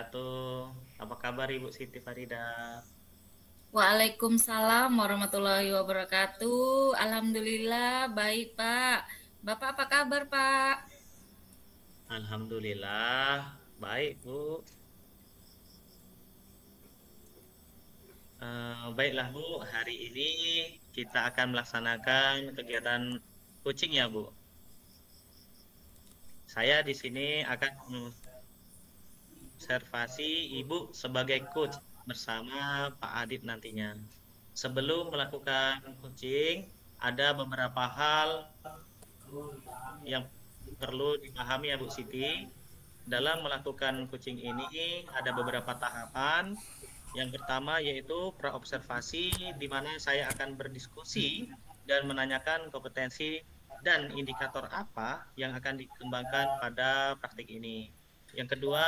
wabarakatuh. Apa kabar Ibu Siti Farida? Waalaikumsalam warahmatullahi wabarakatuh. Alhamdulillah baik Pak. Bapak apa kabar Pak? Alhamdulillah, baik Bu. Baiklah Bu, hari ini kita akan melaksanakan kegiatan coaching ya Bu. Saya di sini akan mengobservasi Ibu sebagai coach bersama Pak Adit nantinya. Sebelum melakukan coaching, ada beberapa hal yang perlu dipahami ya Bu Siti. Dalam melakukan coaching ini ada beberapa tahapan. Yang pertama yaitu praobservasi, di mana saya akan berdiskusi dan menanyakan kompetensi dan indikator apa yang akan dikembangkan pada praktik ini. Yang kedua,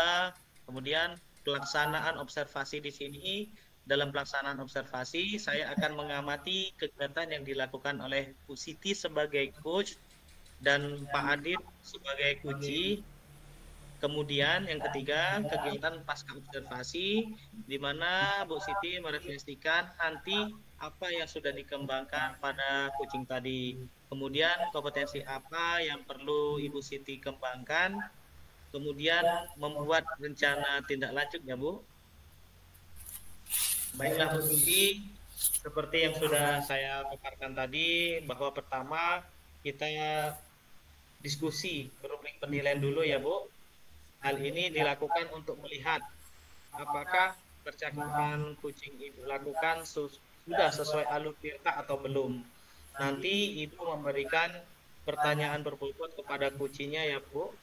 kemudian pelaksanaan observasi di sini. Dalam pelaksanaan observasi, saya akan mengamati kegiatan yang dilakukan oleh Bu Siti sebagai coach dan Pak Adit sebagai kunci. Kemudian yang ketiga, kegiatan pasca observasi, di mana Bu Siti merefleksikan nanti apa yang sudah dikembangkan pada kucing tadi. Kemudian kompetensi apa yang perlu Ibu Siti kembangkan. Kemudian membuat rencana tindak lanjut ya Bu. Baiklah Bu Siti, seperti yang sudah saya paparkan tadi, bahwa pertama kita diskusi rubrik penilaian dulu ya Bu. Hal ini dilakukan untuk melihat apakah percakapan kucing ibu lakukan sudah sesuai alur tirta atau belum. Nanti ibu memberikan pertanyaan berbobot kepada kucingnya ya Bu.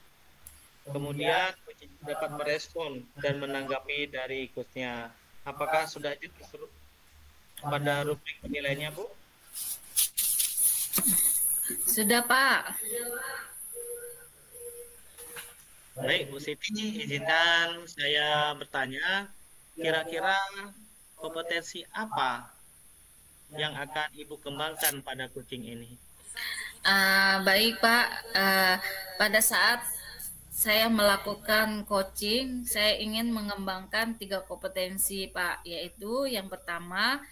Kemudian kucing dapat merespon dan menanggapi dari coachnya. Apakah sudah jelas pada rubrik penilaiannya Bu? Sudah Pak. Baik Bu Siti, izinkan saya bertanya, kira-kira kompetensi apa yang akan Ibu kembangkan pada kucing ini? Baik Pak. Pada saat saya melakukan coaching, saya ingin mengembangkan 3 kompetensi Pak, yaitu yang pertama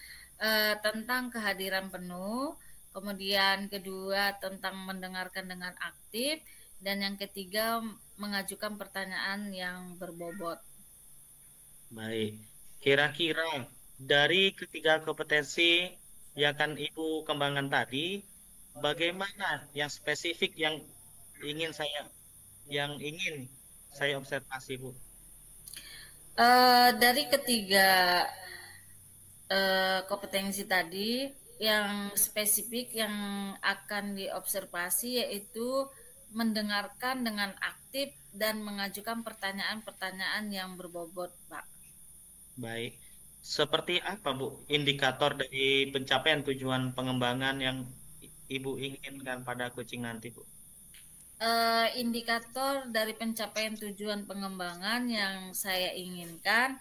tentang kehadiran penuh, kemudian kedua tentang mendengarkan dengan aktif, dan yang ketiga mengajukan pertanyaan yang berbobot. Baik, kira-kira dari ketiga kompetensi yang akan Ibu kembangkan tadi, bagaimana yang spesifik yang ingin saya observasi Bu? Dari ketiga kompetensi tadi, yang spesifik yang akan diobservasi yaitu mendengarkan dengan aktif dan mengajukan pertanyaan-pertanyaan yang berbobot, Pak. Baik, seperti apa Bu indikator dari pencapaian tujuan pengembangan yang Ibu inginkan pada kucing nanti Bu? Indikator dari pencapaian tujuan pengembangan yang saya inginkan,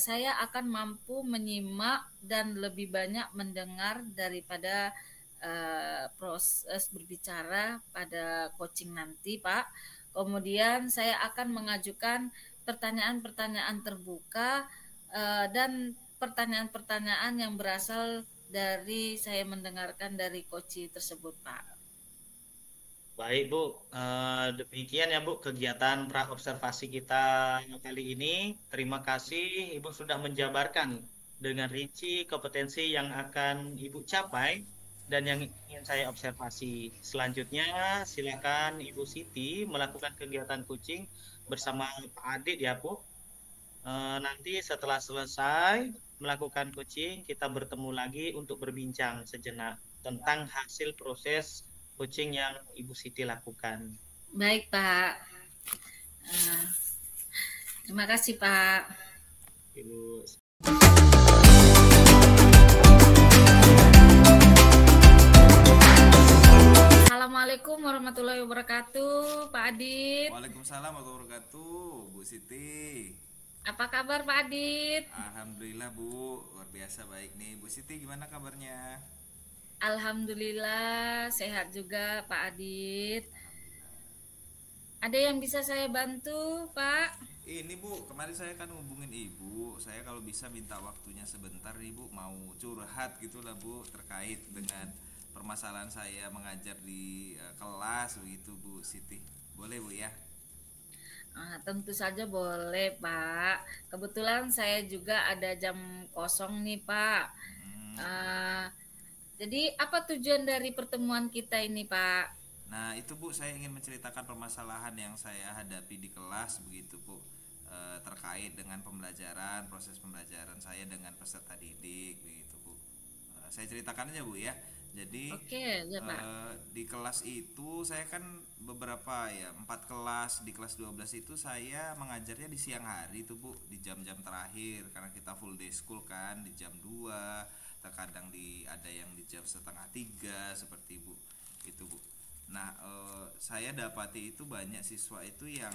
saya akan mampu menyimak dan lebih banyak mendengar daripada proses berbicara pada coaching nanti, Pak. Kemudian saya akan mengajukan pertanyaan-pertanyaan terbuka dan pertanyaan-pertanyaan yang berasal dari saya mendengarkan dari coach tersebut, Pak. Baik Bu, demikian ya Bu kegiatan praobservasi kita kali ini. Terima kasih Ibu sudah menjabarkan dengan rinci kompetensi yang akan Ibu capai dan yang ingin saya observasi. Selanjutnya silakan Ibu Siti melakukan kegiatan kucing bersama Pak Adit ya Bu. Nanti setelah selesai melakukan coaching, kita bertemu lagi untuk berbincang sejenak tentang hasil proses coaching yang Ibu Siti lakukan. Baik, Pak. Uh, Terima kasih, Pak. Ibu. Assalamualaikum warahmatullahi wabarakatuh, Pak Adit. Waalaikumsalam warahmatullahi wabarakatuh, Bu Siti. Apa kabar, Pak Adit? Alhamdulillah Bu, luar biasa baik nih. Bu Siti gimana kabarnya? Alhamdulillah sehat juga, Pak Adit. Alhamdulillah. Ada yang bisa saya bantu, Pak? Ini Bu, kemarin saya kan hubungin Ibu. Saya kalau bisa minta waktunya sebentar, Ibu mau curhat gitulah Bu, terkait dengan permasalahan saya mengajar di kelas begitu Bu Siti. Boleh Bu ya? Tentu saja boleh, Pak. Kebetulan saya juga ada jam kosong nih, Pak. Mm-mm. Ah, jadi apa tujuan dari pertemuan kita ini, Pak? Nah itu Bu, saya ingin menceritakan permasalahan yang saya hadapi di kelas begitu Bu. Terkait dengan pembelajaran, proses pembelajaran saya dengan peserta didik begitu Bu. Saya ceritakan aja Bu ya. Jadi Oke, ya, Pak. di kelas itu saya kan beberapa ya, 4 kelas. Di kelas 12 itu saya mengajarnya di siang hari tuh Bu, di jam-jam terakhir karena kita full day school kan, di jam 2, terkadang ada yang di jam setengah 3 seperti Bu. Itu Bu. Nah, saya dapati itu banyak siswa itu yang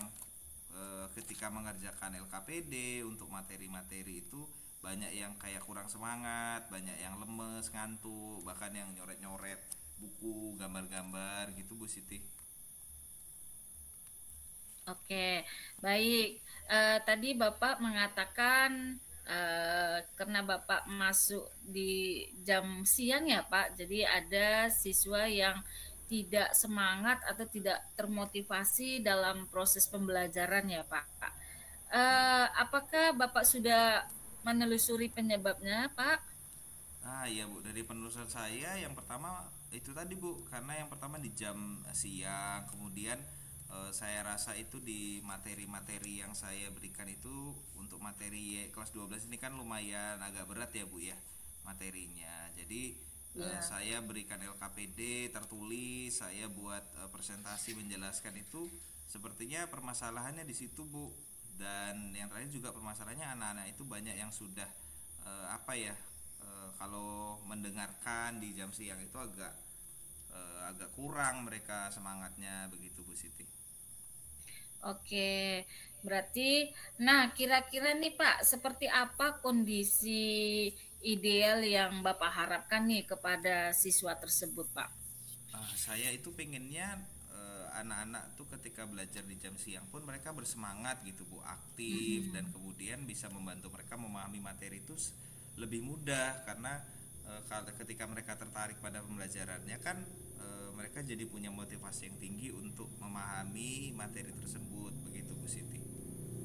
ketika mengerjakan LKPD untuk materi-materi itu banyak yang kayak kurang semangat, banyak yang lemes, ngantuk, bahkan yang nyoret-nyoret buku, gambar-gambar gitu Bu Siti. Oke, baik. Tadi Bapak mengatakan karena Bapak masuk di jam siang ya, Pak. Jadi ada siswa yang tidak semangat atau tidak termotivasi dalam proses pembelajaran ya, Pak. Apakah Bapak sudah menelusuri penyebabnya, Pak? Ah iya Bu, dari penelusuran saya yang pertama itu tadi Bu, karena yang pertama di jam siang, kemudian saya rasa itu di materi-materi yang saya berikan itu untuk materi kelas 12 ini kan lumayan agak berat ya Bu ya materinya. Jadi Ya. saya berikan LKPD tertulis, saya buat presentasi menjelaskan itu sepertinya permasalahannya di situ Bu. Dan yang terakhir juga permasalahannya anak-anak itu banyak yang sudah apa ya, kalau mendengarkan di jam siang itu agak kurang mereka semangatnya begitu Bu Siti. Oke, berarti, nah kira-kira nih Pak, seperti apa kondisi ideal yang Bapak harapkan nih kepada siswa tersebut, Pak? Saya itu pengennya anak-anak tuh ketika belajar di jam siang pun mereka bersemangat gitu Bu, aktif, dan Mm-mm. kemudian bisa membantu mereka memahami materi itu lebih mudah karena ketika mereka tertarik pada pembelajarannya kan mereka jadi punya motivasi yang tinggi untuk memahami materi tersebut begitu Bu Siti.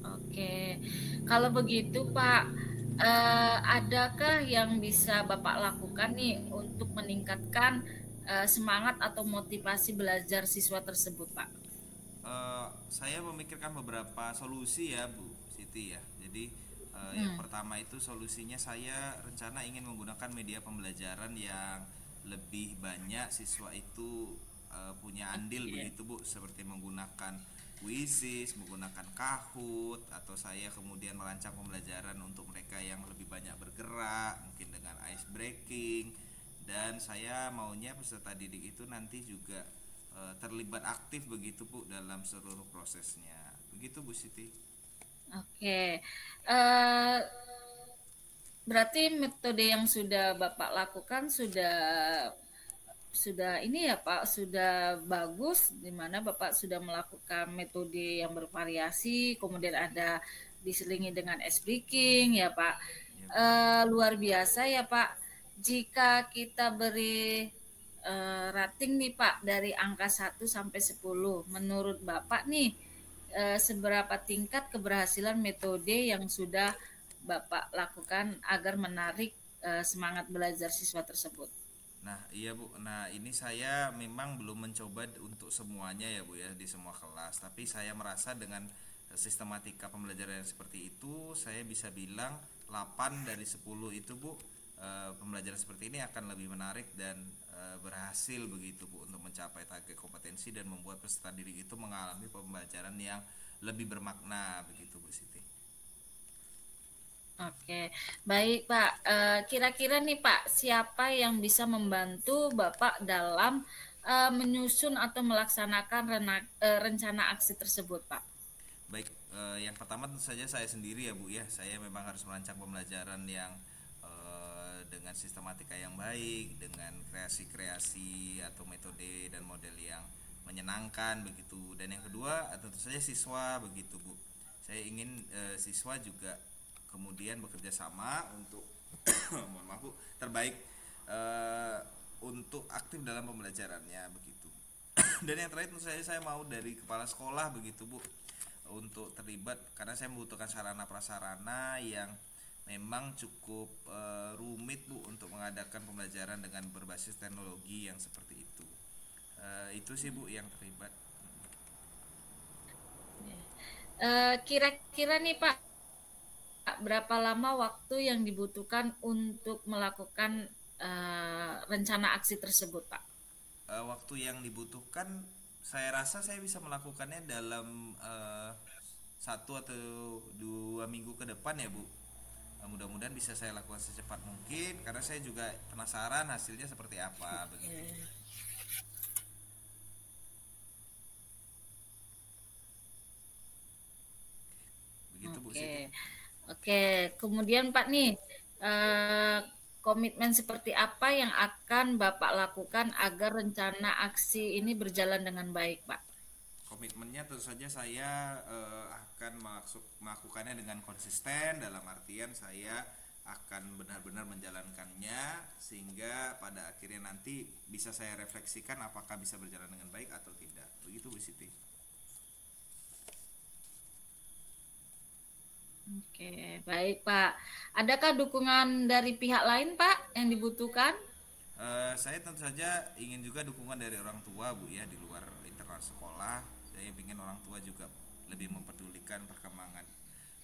Oke, kalau begitu Pak, adakah yang bisa Bapak lakukan nih untuk meningkatkan semangat atau motivasi belajar siswa tersebut, Pak? Saya memikirkan beberapa solusi ya Bu Siti ya. Jadi yang Hmm, pertama itu solusinya saya rencana ingin menggunakan media pembelajaran yang lebih banyak siswa itu punya andil oke. begitu Bu, seperti menggunakan Quizzes, menggunakan Kahoot, atau saya kemudian merancang pembelajaran untuk mereka yang lebih banyak bergerak, mungkin dengan ice breaking, dan saya maunya peserta didik itu nanti juga terlibat aktif begitu Bu dalam seluruh prosesnya. Begitu Bu Siti. Oke, eh, berarti metode yang sudah Bapak lakukan sudah ini ya Pak, sudah bagus di mana Bapak sudah melakukan metode yang bervariasi, kemudian ada diselingi dengan ice breaking ya Pak. Ya Bu. Luar biasa ya Pak. Jika kita beri rating nih Pak dari angka 1 sampai 10, menurut Bapak nih seberapa tingkat keberhasilan metode yang sudah Bapak lakukan agar menarik semangat belajar siswa tersebut? Nah, iya Bu. Nah, ini saya memang belum mencoba untuk semuanya ya Bu ya di semua kelas, tapi saya merasa dengan sistematika pembelajaran yang seperti itu, saya bisa bilang 8 dari 10 itu Bu, pembelajaran seperti ini akan lebih menarik dan berhasil begitu Bu untuk mencapai target kompetensi dan membuat peserta didik itu mengalami pembelajaran yang lebih bermakna begitu Bu Siti. Oke, baik Pak. Kira-kira nih Pak, siapa yang bisa membantu Bapak dalam menyusun atau melaksanakan rencana aksi tersebut, Pak? Baik, yang pertama tentu saja saya sendiri ya Bu ya. Saya memang harus merancang pembelajaran yang dengan sistematika yang baik, dengan kreasi-kreasi atau metode dan model yang menyenangkan begitu. Dan yang kedua tentu saja siswa begitu Bu. saya ingin siswa juga kemudian bekerja sama untuk mohon maaf Bu, terbaik untuk aktif dalam pembelajarannya begitu. Dan yang terakhir tentu saja saya mau dari kepala sekolah begitu Bu, untuk terlibat karena saya membutuhkan sarana prasarana yang memang cukup rumit Bu untuk mengadakan pembelajaran dengan berbasis teknologi yang seperti itu. Itu sih Bu yang terlibat. Kira-kira nih Pak, berapa lama waktu yang dibutuhkan untuk melakukan rencana aksi tersebut Pak? Waktu yang dibutuhkan saya rasa saya bisa melakukannya dalam 1 atau 2 minggu ke depan ya Bu. Mudah-mudahan bisa saya lakukan secepat mungkin karena saya juga penasaran hasilnya seperti apa begitu. Begitu Bu Siti. Oke, kemudian Pak nih, komitmen seperti apa yang akan Bapak lakukan agar rencana aksi ini berjalan dengan baik, Pak? Komitmennya tentu saja saya akan melakukannya dengan konsisten, dalam artian saya akan benar-benar menjalankannya sehingga pada akhirnya nanti bisa saya refleksikan apakah bisa berjalan dengan baik atau tidak. Begitu Bu Siti. Oke, baik Pak. Adakah dukungan dari pihak lain Pak yang dibutuhkan? Saya tentu saja ingin juga dukungan dari orang tua Bu ya, di luar internal sekolah. Saya ingin orang tua juga lebih mempedulikan perkembangan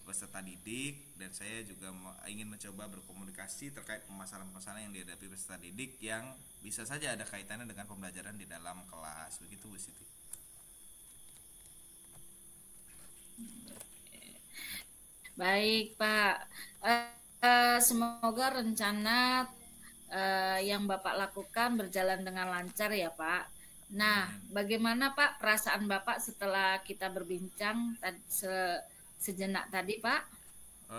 peserta didik, dan saya juga ingin mencoba berkomunikasi terkait permasalahan-permasalahan yang dihadapi peserta didik yang bisa saja ada kaitannya dengan pembelajaran di dalam kelas. Begitu Bu Siti. Baik Pak, semoga rencana yang Bapak lakukan berjalan dengan lancar ya Pak. Nah, bagaimana Pak perasaan Bapak setelah kita berbincang sejenak tadi Pak?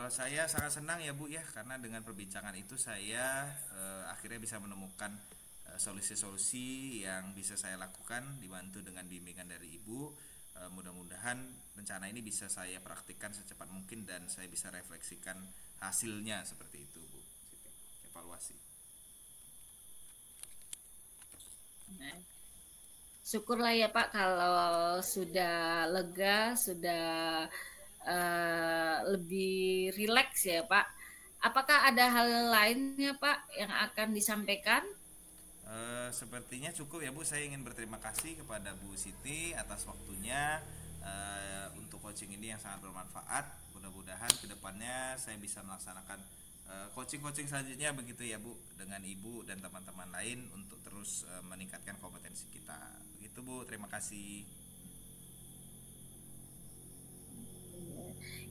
Saya sangat senang ya Bu ya, karena dengan perbincangan itu saya akhirnya bisa menemukan solusi-solusi yang bisa saya lakukan dibantu dengan bimbingan dari Ibu. Mudah-mudahan rencana ini bisa saya praktikkan secepat mungkin dan saya bisa refleksikan hasilnya seperti itu Bu. Evaluasi. Syukurlah ya Pak kalau sudah lega, sudah lebih rileks ya Pak. Apakah ada hal lainnya Pak yang akan disampaikan? Sepertinya cukup ya Bu. Saya ingin berterima kasih kepada Bu Siti atas waktunya untuk coaching ini yang sangat bermanfaat. Mudah-mudahan kedepannya saya bisa melaksanakan coaching-coaching selanjutnya begitu ya Bu, dengan Ibu dan teman-teman lain untuk terus meningkatkan kompetensi kita. Begitu Bu, terima kasih.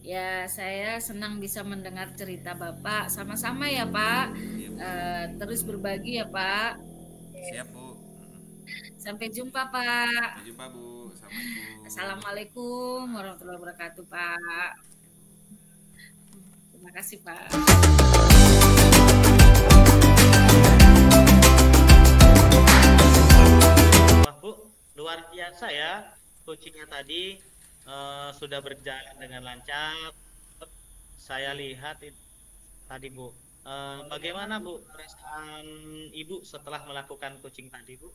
Ya, saya senang bisa mendengar cerita Bapak. Sama-sama ya Pak. Terus berbagi ya Pak. Siap Bu. Sampai jumpa Pak. Sampai jumpa Bu. Assalamualaikum. Assalamualaikum warahmatullahi wabarakatuh Pak. Terima kasih Pak. Wah Bu, luar biasa ya coachingnya tadi. Sudah berjalan dengan lancar. Saya lihat tadi Bu. Bagaimana Bu perasaan Ibu setelah melakukan coaching tadi Bu?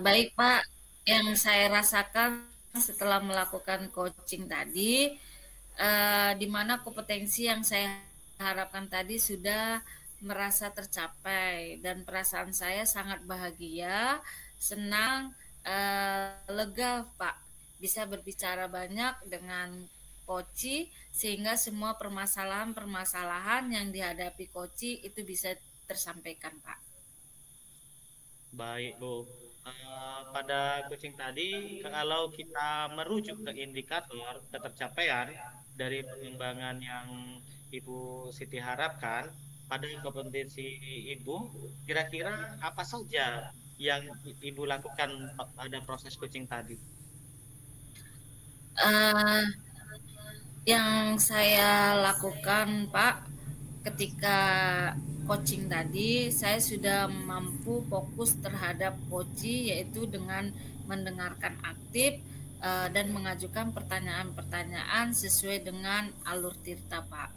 Baik Pak, yang saya rasakan setelah melakukan coaching tadi, di mana kompetensi yang saya harapkan tadi sudah merasa tercapai dan perasaan saya sangat bahagia, senang, lega Pak, bisa berbicara banyak dengan Koci sehingga semua permasalahan-permasalahan yang dihadapi Koci itu bisa tersampaikan Pak. Baik Bu, pada coaching tadi kalau kita merujuk ke indikator ketercapaian dari pengembangan yang Ibu Siti harapkan pada kompetensi Ibu, kira-kira apa saja yang Ibu lakukan pada proses coaching tadi? Yang saya lakukan Pak ketika coaching tadi, saya sudah mampu fokus terhadap coaching, yaitu dengan mendengarkan aktif, dan mengajukan pertanyaan-pertanyaan sesuai dengan alur Tirta, Pak.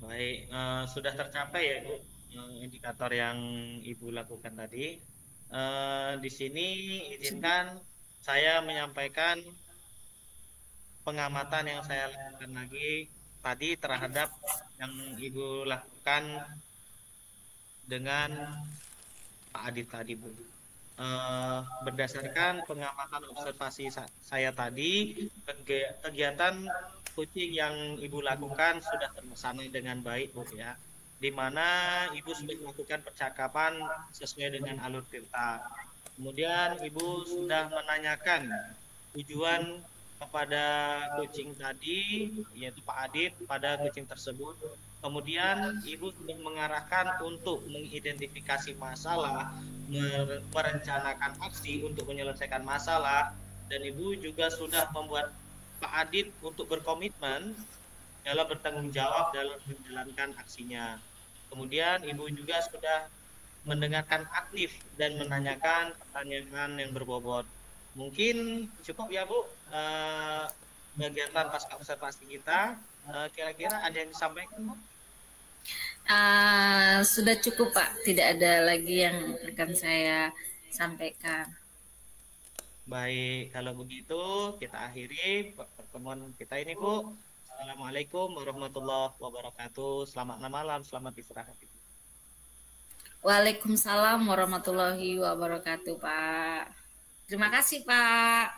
Baik, sudah tercapai ya Bu, indikator yang Ibu lakukan tadi. Di sini izinkan saya menyampaikan pengamatan yang saya lakukan lagi tadi terhadap yang Ibu lakukan dengan Pak Adit tadi, Bu. Berdasarkan pengamatan observasi saya tadi, kegiatan coaching yang Ibu lakukan sudah terlaksana dengan baik, Bu ya. Di mana Ibu sudah melakukan percakapan sesuai dengan alur Tirta. Kemudian Ibu sudah menanyakan tujuan kepada coaching tadi, yaitu Pak Adit pada coaching tersebut. Kemudian Ibu sudah mengarahkan untuk mengidentifikasi masalah, merencanakan aksi untuk menyelesaikan masalah, dan Ibu juga sudah membuat Pak Adit untuk berkomitmen dalam bertanggung jawab dalam menjalankan aksinya. Kemudian Ibu juga sudah mendengarkan aktif dan menanyakan pertanyaan yang berbobot. Mungkin cukup ya Bu, kegiatan pasca observasi kita. Kira-kira ada yang disampaikan, Bu? Sudah cukup, Pak. Tidak ada lagi yang akan saya sampaikan. Baik, kalau begitu kita akhiri pertemuan kita ini, Bu. Assalamualaikum warahmatullahi wabarakatuh. Selamat malam, selamat istirahat. Waalaikumsalam warahmatullahi wabarakatuh, Pak. Terima kasih, Pak.